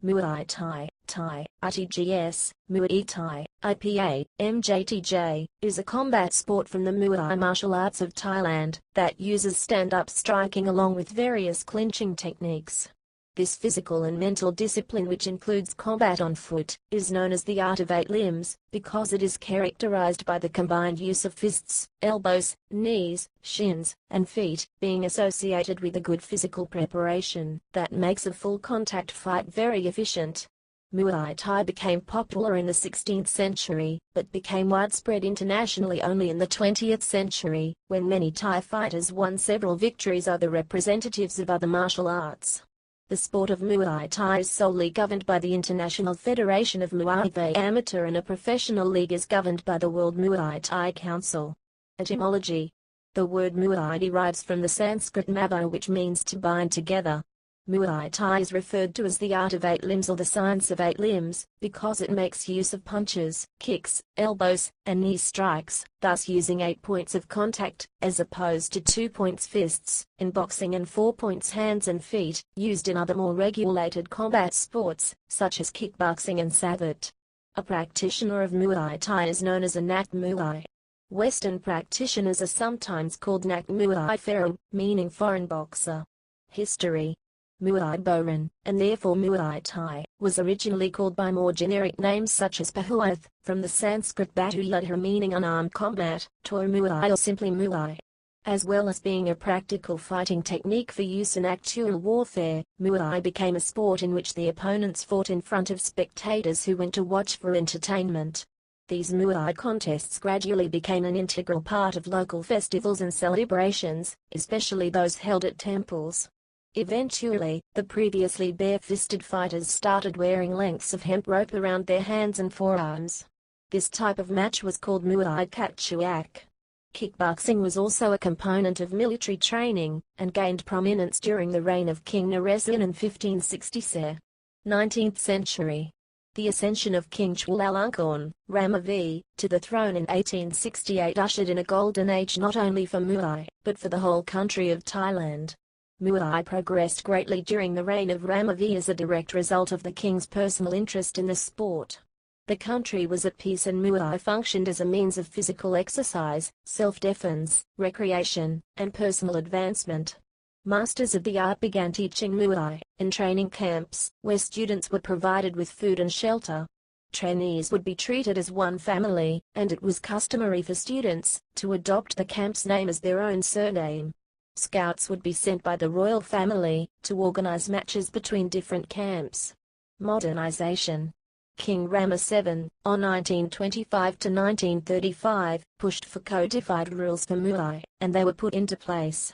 Muay Thai, Thai, RTGS, Muay Thai, IPA, MJTJ, is a combat sport from the Muay Thai martial arts of Thailand that uses stand-up striking along with various clinching techniques. This physical and mental discipline, which includes combat on foot, is known as the art of 8 limbs, because it is characterized by the combined use of fists, elbows, knees, shins, and feet, being associated with a good physical preparation that makes a full contact fight very efficient. Muay Thai became popular in the 16th century, but became widespread internationally only in the 20th century, when many Thai fighters won several victories over representatives of other martial arts. The sport of Muay Thai is solely governed by the International Federation of Muay Thai Amateur, and a professional league is governed by the World Muay Thai Council. Etymology: the word Muay derives from the Sanskrit mabo, which means to bind together. Muay Thai is referred to as the art of 8 limbs or the science of 8 limbs, because it makes use of punches, kicks, elbows, and knee strikes, thus using 8 points of contact, as opposed to 2 points fists, in boxing, and 4 points hands and feet, used in other more regulated combat sports, such as kickboxing and savate. A practitioner of Muay Thai is known as a Nak Muay. Western practitioners are sometimes called Nak Muay Ferang, meaning foreign boxer. History: Muai Boran, and therefore Muay Thai, was originally called by more generic names such as Pahuath, from the Sanskrit Batu Yudha meaning unarmed combat, Toi Muay or simply Muay. As well as being a practical fighting technique for use in actual warfare, Muay became a sport in which the opponents fought in front of spectators who went to watch for entertainment. These Muay contests gradually became an integral part of local festivals and celebrations, especially those held at temples. Eventually, the previously bare-fisted fighters started wearing lengths of hemp rope around their hands and forearms. This type of match was called Muay Katchuak. Kickboxing was also a component of military training, and gained prominence during the reign of King Naresuan in 1560s. 19th century. The ascension of King Chulalongkorn, Rama V, to the throne in 1868 ushered in a golden age not only for Muay, but for the whole country of Thailand. Muay progressed greatly during the reign of Rama V as a direct result of the king's personal interest in the sport. The country was at peace, and Muay functioned as a means of physical exercise, self-defense, recreation, and personal advancement. Masters of the art began teaching Muay in training camps, where students were provided with food and shelter. Trainees would be treated as one family, and it was customary for students to adopt the camp's name as their own surname. Scouts would be sent by the royal family to organize matches between different camps. Modernization. King Rama VII, on 1925 to 1935, pushed for codified rules for Muay, and they were put into place.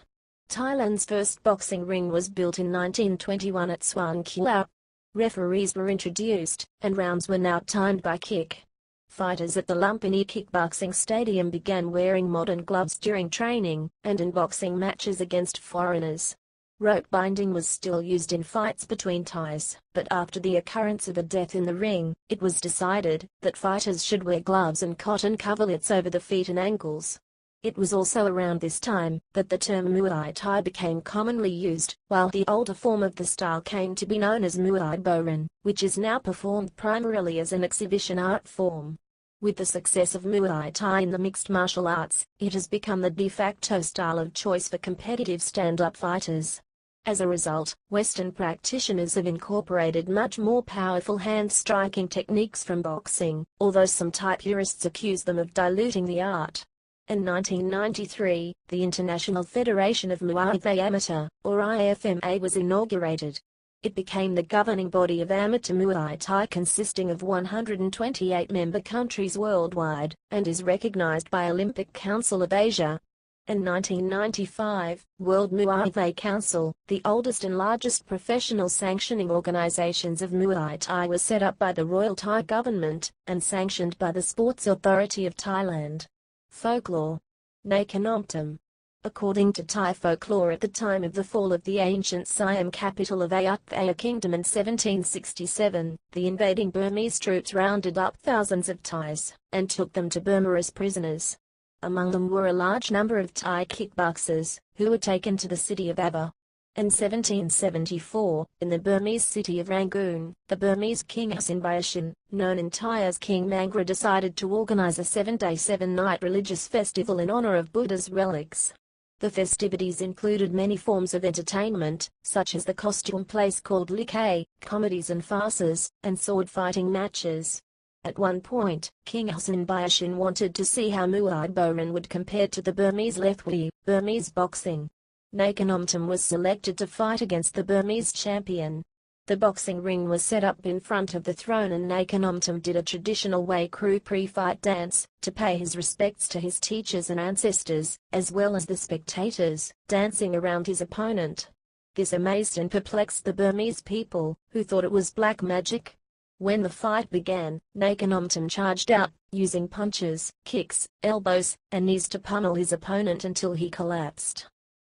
Thailand's first boxing ring was built in 1921 at Suan Klau. Referees were introduced, and rounds were now timed by kick. Fighters at the Lumpini Kickboxing Stadium began wearing modern gloves during training, and in boxing matches against foreigners. Rope binding was still used in fights between Thais, but after the occurrence of a death in the ring, it was decided that fighters should wear gloves and cotton coverlets over the feet and ankles. It was also around this time that the term Muay Thai became commonly used, while the older form of the style came to be known as Muai Boran, which is now performed primarily as an exhibition art form. With the success of Muay Thai in the mixed martial arts, it has become the de facto style of choice for competitive stand-up fighters. As a result, Western practitioners have incorporated much more powerful hand-striking techniques from boxing, although some Thai purists accuse them of diluting the art. In 1993, the International Federation of Muay Thai Amateur, or IFMA, was inaugurated. It became the governing body of amateur Muay Thai, consisting of 128 member countries worldwide, and is recognized by Olympic Council of Asia. In 1995, World Muay Thai Council, the oldest and largest professional sanctioning organizations of Muay Thai, was set up by the Royal Thai government, and sanctioned by the Sports Authority of Thailand. Folklore. Nai Khanom Tom. According to Thai folklore, at the time of the fall of the ancient Siam capital of Ayutthaya Kingdom in 1767, the invading Burmese troops rounded up thousands of Thais, and took them to Burma as prisoners. Among them were a large number of Thai kickboxers, who were taken to the city of Ava. In 1774, in the Burmese city of Rangoon, the Burmese king Asinbayashin, known in Thai as King Mangra, decided to organize a 7-day 7-night religious festival in honor of Buddha's relics. The festivities included many forms of entertainment, such as the costume place called Likai, comedies and farces, and sword fighting matches. At one point, King Asinbayashin wanted to see how Muay Thai would compare to the Burmese Lethwei, Burmese boxing. Nai Khanom Tom was selected to fight against the Burmese champion. The boxing ring was set up in front of the throne and Nai Khanom Tom did a traditional Wai Crew pre-fight dance, to pay his respects to his teachers and ancestors, as well as the spectators, dancing around his opponent. This amazed and perplexed the Burmese people, who thought it was black magic. When the fight began, Nai Khanom Tom charged out, using punches, kicks, elbows, and knees to pummel his opponent until he collapsed.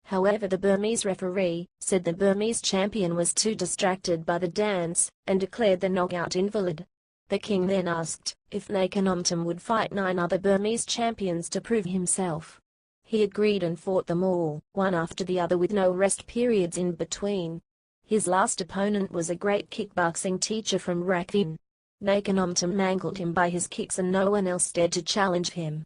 However, the Burmese referee said the Burmese champion was too distracted by the dance, and declared the knockout invalid. The king then asked if Nai Khanom Tom would fight 9 other Burmese champions to prove himself. He agreed and fought them all, one after the other with no rest periods in between. His last opponent was a great kickboxing teacher from Rakhine. Nai Khanom Tom mangled him by his kicks and no one else dared to challenge him.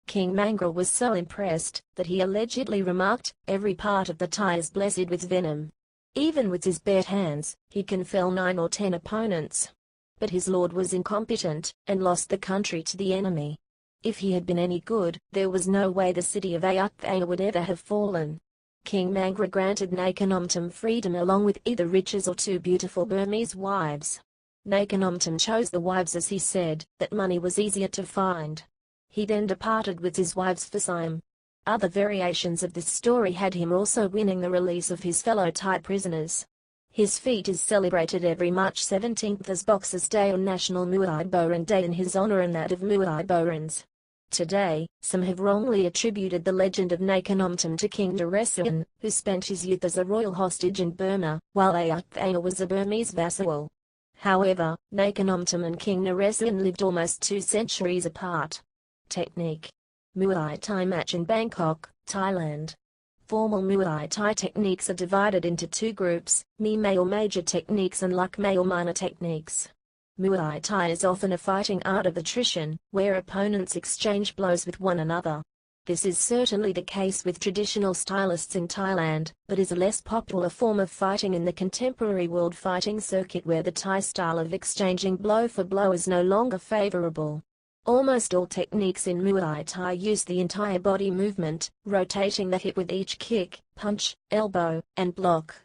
King Mangra was so impressed that he allegedly remarked, "Every part of the Thai is blessed with venom." Even with his bare hands, he can fell 9 or 10 opponents. But his lord was incompetent, and lost the country to the enemy. If he had been any good, there was no way the city of Ayutthaya would ever have fallen. King Mangra granted Nai Khanom Tom freedom along with either riches or 2 beautiful Burmese wives. Nai Khanom Tom chose the wives as he said that money was easier to find. He then departed with his wives for Siam. Other variations of this story had him also winning the release of his fellow Thai prisoners. His feat is celebrated every March 17th as Boxers' Day or National Muay Thai Day in his honor and that of Muay Thai. Today, some have wrongly attributed the legend of Nai Khanom Tom to King Naresuan, who spent his youth as a royal hostage in Burma, while Ayutthaya was a Burmese vassal. However, Nai Khanom Tom and King Naresuan lived almost 2 centuries apart. Technique. Muay Thai match in Bangkok, Thailand. Formal Muay Thai techniques are divided into 2 groups, Muay or major techniques and Luk-May or minor techniques. Muay Thai is often a fighting art of attrition, where opponents exchange blows with one another. This is certainly the case with traditional stylists in Thailand, but is a less popular form of fighting in the contemporary world fighting circuit where the Thai style of exchanging blow for blow is no longer favorable. Almost all techniques in Muay Thai use the entire body movement, rotating the hip with each kick, punch, elbow, and block.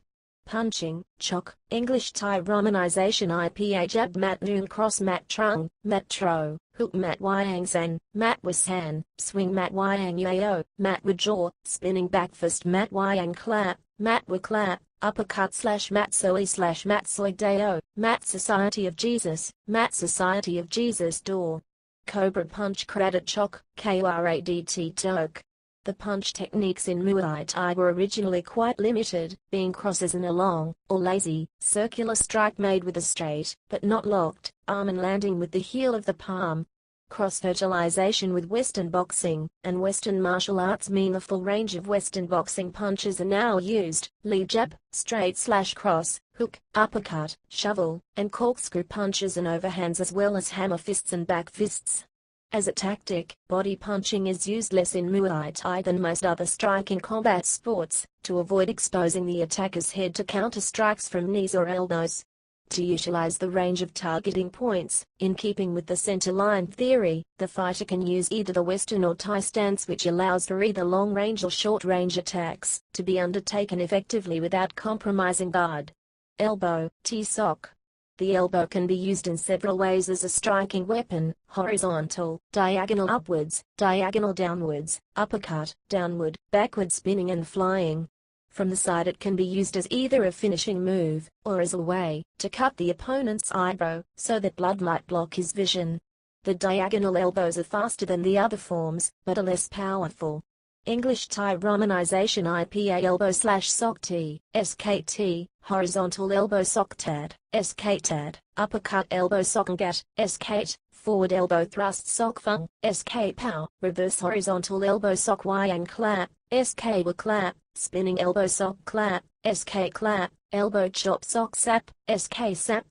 Punching, chok, English Thai romanization IPA jab mat noon cross mat trung, mat tro, hook mat wyang san, mat wasan, swing mat wyang yao, mat wajaw, spinning back fist mat wyang clap, mat wa clap, uppercut / mat soi / mat soy deo, mat Society of Jesus, mat Society of Jesus door. Cobra punch kradit chok, kradt tok. The punch techniques in Muay Thai were originally quite limited, being crosses and a long, or lazy, circular strike made with a straight, but not locked, arm and landing with the heel of the palm. Cross-fertilization with Western boxing and Western martial arts mean the full range of Western boxing punches are now used, lead jab, straight/cross, hook, uppercut, shovel, and corkscrew punches and overhands as well as hammer fists and back fists. As a tactic, body punching is used less in Muay Thai than most other striking combat sports, to avoid exposing the attacker's head to counter strikes from knees or elbows. To utilize the range of targeting points, in keeping with the center line theory, the fighter can use either the Western or Thai stance, which allows for either long-range or short-range attacks to be undertaken effectively without compromising guard. Elbow, T-sock. The elbow can be used in several ways as a striking weapon: horizontal, diagonal upwards, diagonal downwards, uppercut, downward, backward spinning and flying. From the side it can be used as either a finishing move, or as a way to cut the opponent's eyebrow, so that blood might block his vision. The diagonal elbows are faster than the other forms, but are less powerful. English Thai romanization IPA elbow /sock T, SKT, horizontal elbow sock tad, SK-tad, uppercut elbow sock ngat, SK-t, forward elbow thrust sock fung, SK-pow, reverse horizontal elbow sock wyang clap, SK-wa clap, spinning elbow sock clap, SK clap, elbow chop sock sap, SK sap.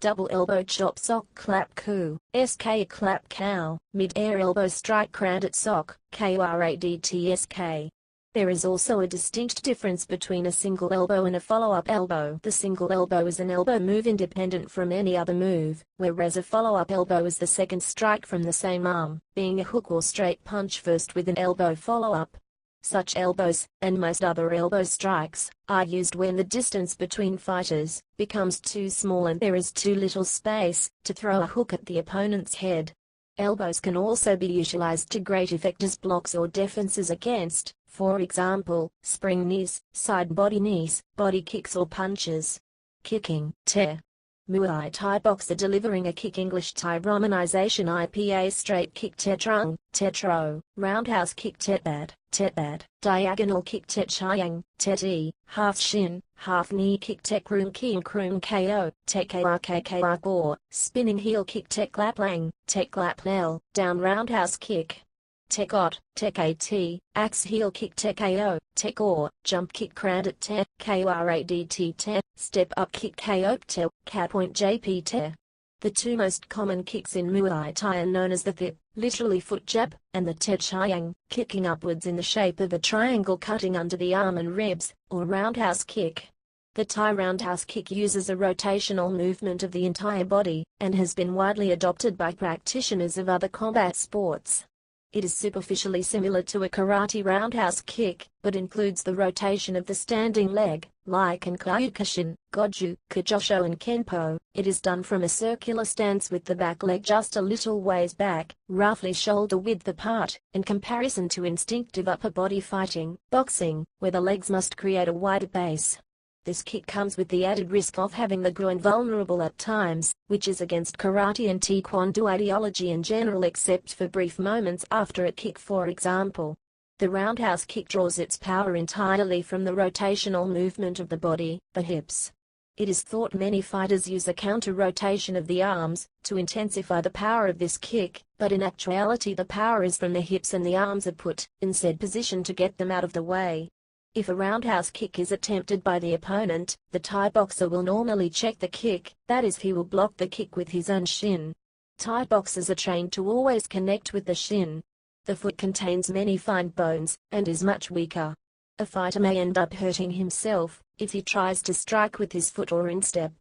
Double elbow chop sock clap coup, SK clap cow, mid-air elbow strike cradit sock, KRADTSK. There is also a distinct difference between a single elbow and a follow-up elbow. The single elbow is an elbow move independent from any other move, whereas a follow-up elbow is the second strike from the same arm, being a hook or straight punch first with an elbow follow-up. Such elbows, and most other elbow strikes, are used when the distance between fighters becomes too small and there is too little space to throw a hook at the opponent's head. Elbows can also be utilized to great effect as blocks or defenses against, for example, spring knees, side body knees, body kicks or punches. Kicking, te. Muay Thai boxer delivering a kick. English Thai romanization IPA straight kick te trung, te tro, roundhouse kick te bad, diagonal kick te chiang, te ti, half shin, half knee kick te kroon ko, te krk or, spinning heel kick te klaplang, te klaplel, down roundhouse kick. Te got, te kt, axe heel kick te ko, te or, jump kick cradit te, kradt te, step up kick ko te, cat point jp te. The two most common kicks in Muay Thai are known as the thip, literally foot jab, and the te chiang, kicking upwards in the shape of a triangle cutting under the arm and ribs, or roundhouse kick. The Thai roundhouse kick uses a rotational movement of the entire body, and has been widely adopted by practitioners of other combat sports. It is superficially similar to a karate roundhouse kick, but includes the rotation of the standing leg, like in Kyokushin, Goju, Kujosho and Kenpo. It is done from a circular stance with the back leg just a little ways back, roughly shoulder width apart, in comparison to instinctive upper body fighting, boxing, where the legs must create a wider base. This kick comes with the added risk of having the groin vulnerable at times, which is against karate and taekwondo ideology in general except for brief moments after a kick. For example, the roundhouse kick draws its power entirely from the rotational movement of the body, the hips. It is thought many fighters use a counter-rotation of the arms to intensify the power of this kick, but in actuality the power is from the hips and the arms are put in said position to get them out of the way. If a roundhouse kick is attempted by the opponent, the Thai boxer will normally check the kick, that is, he will block the kick with his own shin. Thai boxers are trained to always connect with the shin. The foot contains many fine bones, and is much weaker. A fighter may end up hurting himself if he tries to strike with his foot or instep.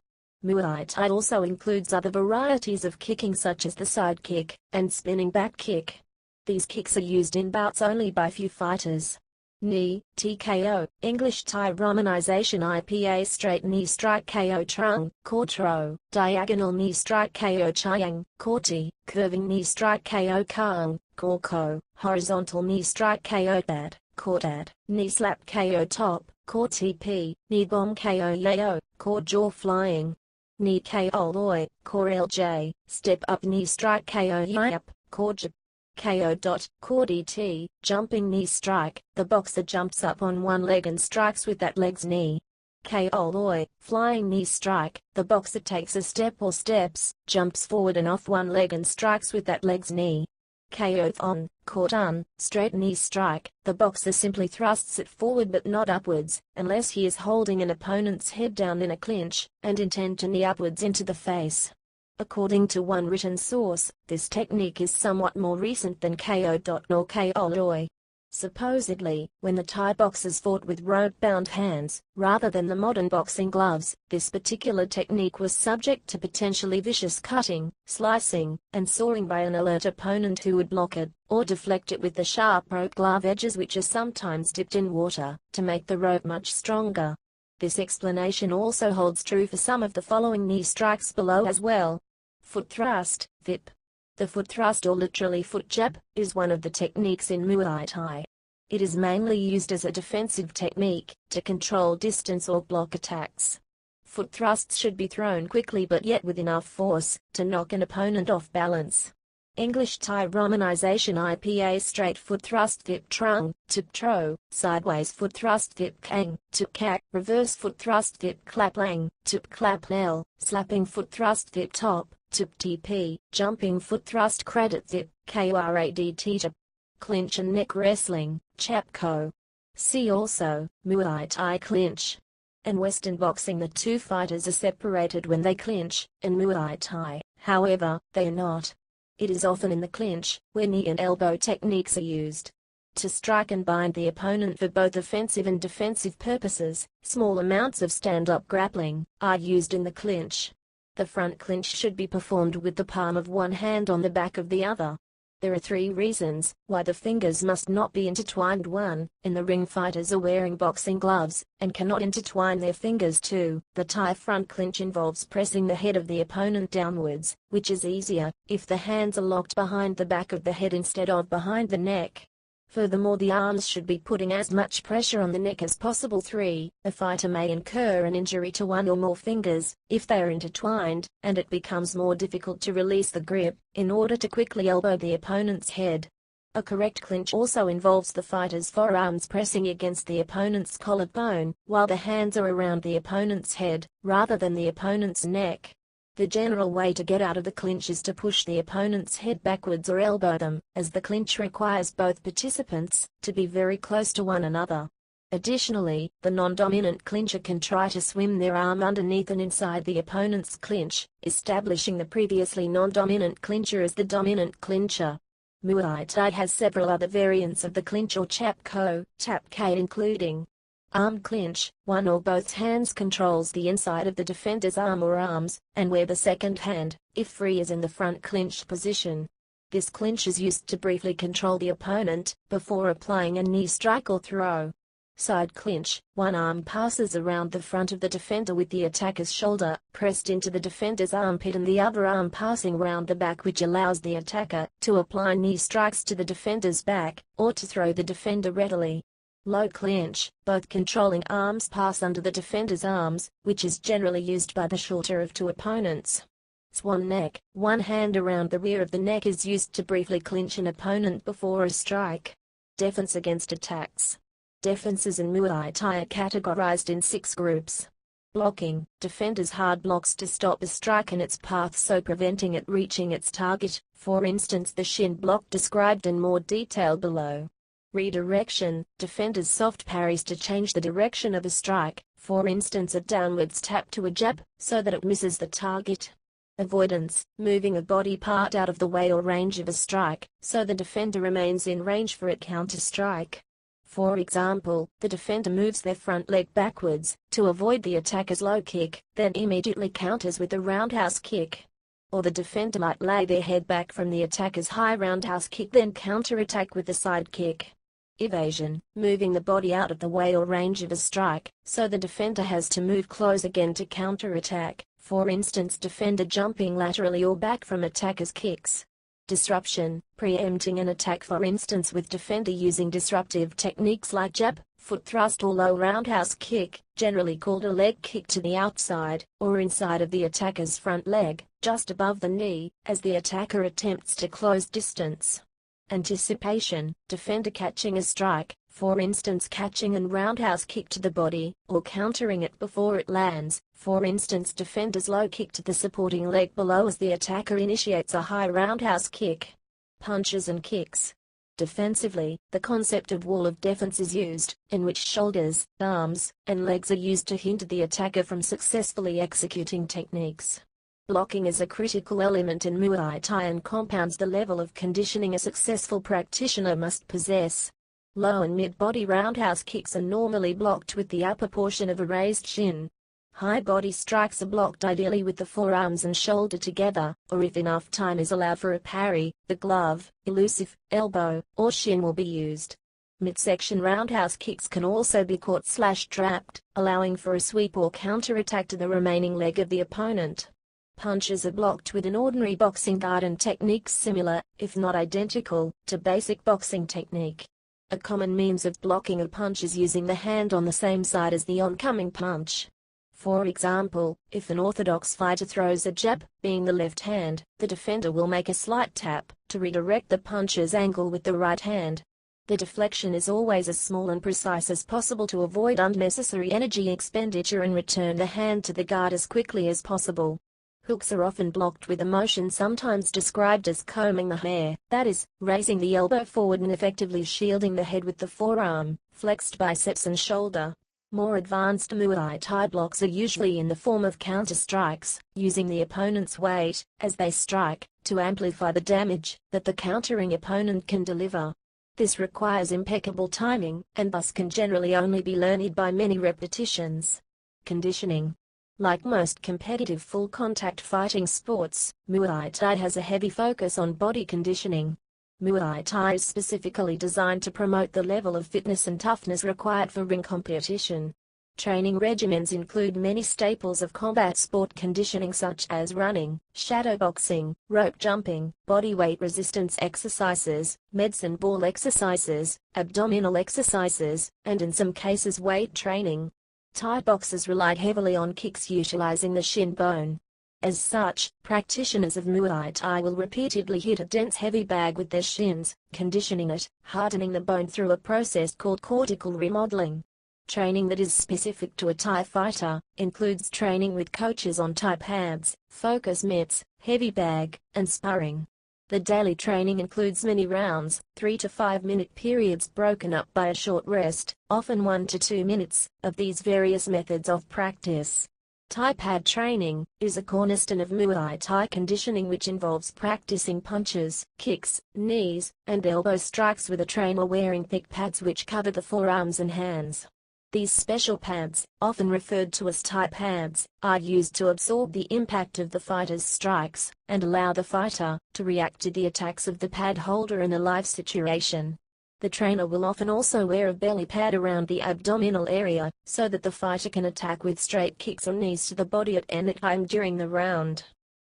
Muay Thai also includes other varieties of kicking such as the side kick and spinning back kick. These kicks are used in bouts only by few fighters. Knee, TKO, English Thai romanization IPA straight knee strike KO trung, Kortro, diagonal knee strike KO chiang, Korti, curving knee strike KO kang, Korko, horizontal knee strike KO bad, Kortad, knee slap KO top, Kortp, knee bomb KO yao, Kor jaw flying. Knee KO loy, Kor LJ, step up knee strike KO yap, Korjab. KO. Core DT, jumping knee strike, the boxer jumps up on one leg and strikes with that leg's knee. KO loy, flying knee strike, the boxer takes a step or steps, jumps forward and off one leg and strikes with that leg's knee. KO on, Kortan, straight knee strike, the boxer simply thrusts it forward but not upwards, unless he is holding an opponent's head down in a clinch, and intend to knee upwards into the face. According to one written source, this technique is somewhat more recent than KO. Nor KO loy. Supposedly, when the Thai boxers fought with rope-bound hands, rather than the modern boxing gloves, this particular technique was subject to potentially vicious cutting, slicing, and sawing by an alert opponent who would block it, or deflect it with the sharp rope glove edges which are sometimes dipped in water, to make the rope much stronger. This explanation also holds true for some of the following knee strikes below as well. Foot thrust, vip. The foot thrust, or literally foot jab, is one of the techniques in Muay Thai. It is mainly used as a defensive technique, to control distance or block attacks. Foot thrusts should be thrown quickly but yet with enough force, to knock an opponent off balance. English Thai romanization IPA straight foot thrust vip trung, tip tro, sideways foot thrust vip kang, tip kak, reverse foot thrust vip klaplang, tip klaplel, slapping foot thrust vip top, tip tp, jumping foot thrust credit vip, kradt jab. Clinch and neck wrestling, chapko. See also, Muay Thai clinch. In Western boxing the two fighters are separated when they clinch. In Muay Thai, however, they are not. It is often in the clinch, where knee and elbow techniques are used. To strike and bind the opponent for both offensive and defensive purposes, small amounts of stand-up grappling are used in the clinch. The front clinch should be performed with the palm of one hand on the back of the other. There are 3 reasons why the fingers must not be intertwined. 1. In the ring, fighters are wearing boxing gloves and cannot intertwine their fingers. 2. The Thai front clinch involves pressing the head of the opponent downwards, which is easier if the hands are locked behind the back of the head instead of behind the neck. Furthermore, the arms should be putting as much pressure on the neck as possible. 3. A fighter may incur an injury to one or more fingers if they are intertwined, and it becomes more difficult to release the grip in order to quickly elbow the opponent's head. A correct clinch also involves the fighter's forearms pressing against the opponent's collarbone, while the hands are around the opponent's head, rather than the opponent's neck. The general way to get out of the clinch is to push the opponent's head backwards or elbow them, as the clinch requires both participants to be very close to one another. Additionally, the non-dominant clincher can try to swim their arm underneath and inside the opponent's clinch, establishing the previously non-dominant clincher as the dominant clincher. Muay Thai has several other variants of the clinch or chap ko, including arm clinch. One or both hands controls the inside of the defender's arm or arms, and where the second hand, if free, is in the front clinched position. This clinch is used to briefly control the opponent before applying a knee strike or throw. Side clinch. One arm passes around the front of the defender with the attacker's shoulder pressed into the defender's armpit and the other arm passing round the back, which allows the attacker to apply knee strikes to the defender's back, or to throw the defender readily. Low clinch. Both controlling arms pass under the defender's arms, which is generally used by the shorter of 2 opponents. Swan neck. One hand around the rear of the neck is used to briefly clinch an opponent before a strike. Defense against attacks. Defenses in Muay Thai are categorized in 6 groups. Blocking. Defenders hard blocks to stop a strike in its path, so preventing it reaching its target, for instance the shin block described in more detail below. Redirection. Defenders soft parries to change the direction of a strike, for instance a downwards tap to a jab, so that it misses the target. Avoidance. Moving a body part out of the way or range of a strike, so the defender remains in range for a counter-strike. For example, the defender moves their front leg backwards to avoid the attacker's low kick, then immediately counters with a roundhouse kick. Or the defender might lay their head back from the attacker's high roundhouse kick, then counter-attack with a side kick. Evasion. Moving the body out of the way or range of a strike, so the defender has to move close again to counter-attack, for instance defender jumping laterally or back from attacker's kicks. Disruption. Preempting an attack, for instance with defender using disruptive techniques like jab, foot thrust or low roundhouse kick, generally called a leg kick to the outside, or inside of the attacker's front leg, just above the knee, as the attacker attempts to close distance. Anticipation. Defender catching a strike, for instance catching and roundhouse kick to the body, or countering it before it lands, for instance defender's low kick to the supporting leg below as the attacker initiates a high roundhouse kick. Punches and kicks. Defensively, the concept of wall of defense is used, in which shoulders, arms, and legs are used to hinder the attacker from successfully executing techniques. Blocking is a critical element in Muay Thai and compounds the level of conditioning a successful practitioner must possess. Low and mid-body roundhouse kicks are normally blocked with the upper portion of a raised shin. High body strikes are blocked ideally with the forearms and shoulder together, or if enough time is allowed for a parry, the glove, elusive, elbow, or shin will be used. Midsection roundhouse kicks can also be caught/trapped, allowing for a sweep or counter-attack to the remaining leg of the opponent. Punches are blocked with an ordinary boxing guard and techniques similar, if not identical, to basic boxing technique. A common means of blocking a punch is using the hand on the same side as the oncoming punch. For example, if an orthodox fighter throws a jab, being the left hand, the defender will make a slight tap to redirect the puncher's angle with the right hand. The deflection is always as small and precise as possible to avoid unnecessary energy expenditure and return the hand to the guard as quickly as possible. Hooks are often blocked with a motion sometimes described as combing the hair, that is, raising the elbow forward and effectively shielding the head with the forearm, flexed biceps and shoulder. More advanced Muay Thai blocks are usually in the form of counter-strikes, using the opponent's weight, as they strike, to amplify the damage that the countering opponent can deliver. This requires impeccable timing, and thus can generally only be learned by many repetitions. Conditioning. Like most competitive full-contact fighting sports, Muay Thai has a heavy focus on body conditioning. Muay Thai is specifically designed to promote the level of fitness and toughness required for ring competition. Training regimens include many staples of combat sport conditioning such as running, shadowboxing, rope jumping, bodyweight resistance exercises, medicine ball exercises, abdominal exercises, and in some cases weight training. Thai boxers relied heavily on kicks utilizing the shin bone. As such, practitioners of Muay Thai will repeatedly hit a dense heavy bag with their shins, conditioning it, hardening the bone through a process called cortical remodeling. Training that is specific to a Thai fighter includes training with coaches on Thai pads, focus mitts, heavy bag, and sparring. The daily training includes many rounds, 3 to 5 minute periods broken up by a short rest, often 1 to 2 minutes, of these various methods of practice. Thai pad training is a cornerstone of Muay Thai conditioning which involves practicing punches, kicks, knees, and elbow strikes with a trainer wearing thick pads which cover the forearms and hands. These special pads, often referred to as Thai pads, are used to absorb the impact of the fighter's strikes and allow the fighter to react to the attacks of the pad holder in a live situation. The trainer will often also wear a belly pad around the abdominal area, so that the fighter can attack with straight kicks or knees to the body at any time during the round.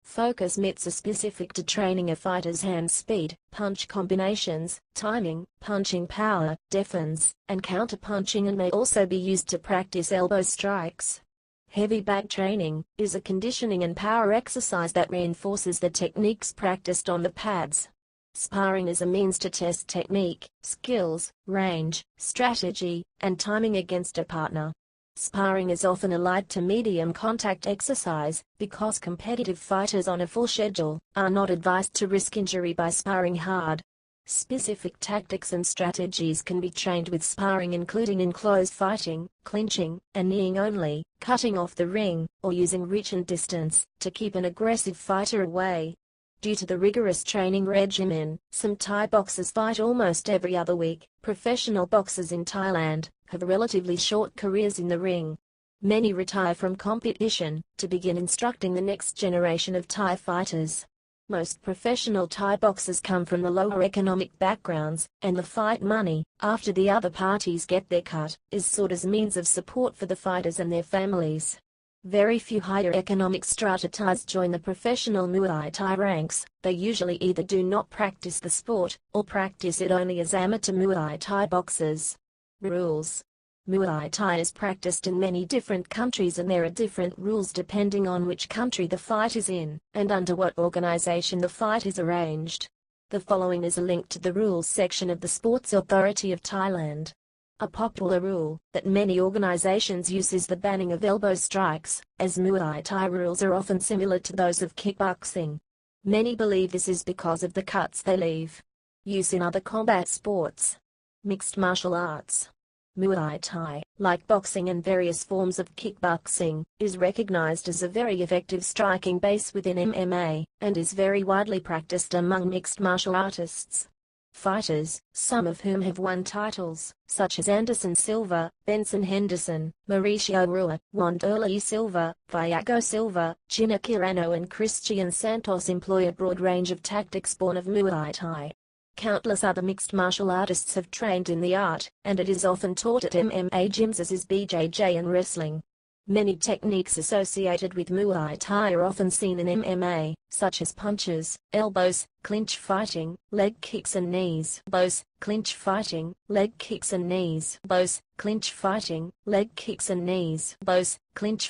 Focus mitts are specific to training a fighter's hand speed, punch combinations, timing, punching power, defense, and counter-punching, and may also be used to practice elbow strikes. Heavy bag training is a conditioning and power exercise that reinforces the techniques practiced on the pads. Sparring is a means to test technique, skills, range, strategy, and timing against a partner. Sparring is often a light to medium contact exercise, because competitive fighters on a full schedule are not advised to risk injury by sparring hard. Specific tactics and strategies can be trained with sparring, including enclosed fighting, clinching, and kneeing only, cutting off the ring, or using reach and distance to keep an aggressive fighter away. Due to the rigorous training regimen, some Thai boxers fight almost every other week. Professional boxers in Thailand have relatively short careers in the ring. Many retire from competition to begin instructing the next generation of Thai fighters. Most professional Thai boxers come from the lower economic backgrounds, and the fight money, after the other parties get their cut, is sought as means of support for the fighters and their families. Very few higher economic strata Thais join the professional Muay Thai ranks. They usually either do not practice the sport, or practice it only as amateur Muay Thai boxers. Rules. Muay Thai is practiced in many different countries, and there are different rules depending on which country the fight is in, and under what organization the fight is arranged. The following is a link to the rules section of the Sports Authority of Thailand. A popular rule that many organizations use is the banning of elbow strikes, as Muay Thai rules are often similar to those of kickboxing. Many believe this is because of the cuts they leave. Use in other combat sports. Mixed martial arts. Muay Thai, like boxing and various forms of kickboxing, is recognized as a very effective striking base within MMA, and is very widely practiced among mixed martial artists. Fighters, some of whom have won titles, such as Anderson Silva, Benson Henderson, Mauricio Rua, Wanderlei Silva, Thiago Silva, Gina Carano and Christian Santos, employ a broad range of tactics born of Muay Thai. Countless other mixed martial artists have trained in the art, and it is often taught at MMA gyms as is BJJ and wrestling. Many techniques associated with Muay Thai are often seen in MMA, such as punches, elbows, clinch fighting, leg kicks and knees, bows, clinch fighting, leg kicks and knees, bows, clinch fighting, leg kicks and knees, bows, clinch